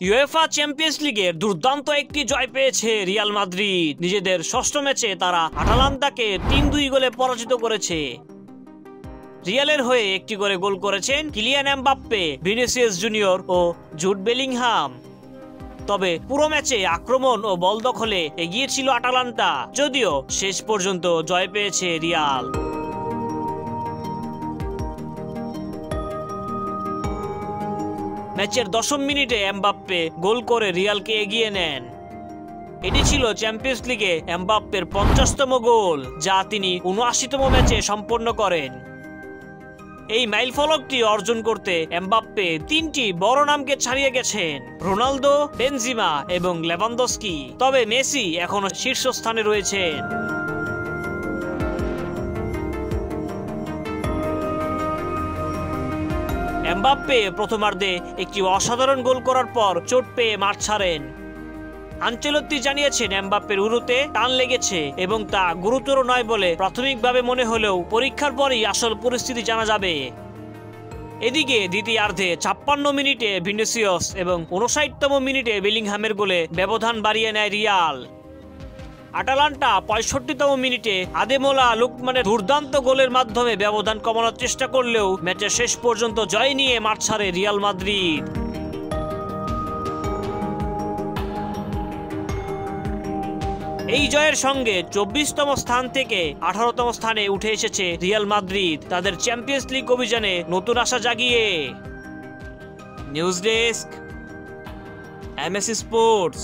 UEFA champions লিগের দুর্দান্ত একটি জয় পেয়েছে রিয়াল মাদ্রিদ। নিজেদের ষষ্ঠ ম্যাচে তারা আটালান্তাকে ৩-২ গোলে পরাজিত করেছে। রিয়ালের হয়ে একটি করে গোল করেছেন কিলিয়ান এমবাপ্পে, ভিনিসিয়াস জুনিয়র ও জুড বেলিংহাম। তবে পুরো ম্যাচে আক্রমণ ও বল দখলে এগিয়ে ছিল আটালান্তা, যদিও শেষ পর্যন্ত জয় পেয়েছে রিয়াল। ম্যাচের ১০ম মিনিটে এমবাপ্পে গোল করে রিয়ালকে এগিয়ে নেন। এটি ছিল চ্যাম্পিয়ন্স লিগে এমবাপ্পের ৫০তম গোল, যা তিনি ৭৯তম ম্যাচে সম্পন্ন করেন। এই মাইলফলকটি অর্জন করতে এমবাপ্পে ৩টি বড় নামকে ছাড়িয়ে গেছেন: রোনালদো, বেনজিমা এবং লেভানদস্কি। তবে মেসি এখনো শীর্ষস্থানে রয়েছেন। এমবাপ্পে প্রথমার্ধে একটি অসাধারণ গোল করার পর চোট পেয়ে মাঠ ছাড়েন। আনচেলত্তি জানিয়েছেন এমবাপ্পের উরুতে টান লেগেছে এবং তা গুরুতর নয় বলে প্রাথমিকভাবে মনে হলেও পরীক্ষার পরই আসল পরিস্থিতি জানা যাবে। এদিকে দ্বিতীয়ার্ধে ৫৬ মিনিটে ভিনিসিয়াস এবং ৫৯তম মিনিটে বেলিংহামের গোলে ব্যবধান বাড়িয়ে নেয় রিয়াল। আটালান্টা ৬৫তম মিনিটে আদেমোলা লুকমানের দুর্দান্ত গোলের মাধ্যমে ব্যবধান কমানোর চেষ্টা করলেও ম্যাচের শেষ পর্যন্ত জয় নিয়ে মাঠ ছাড়ে রিয়াল মাদ্রিদ। এই জয়ের সঙ্গে ২৪তম স্থান থেকে ১৮তম স্থানে উঠে এসেছে রিয়াল মাদ্রিদ, তাদের চ্যাম্পিয়ন্স লিগ অভিযানে নতুন আশা জাগিয়ে। News desk, MAC sports.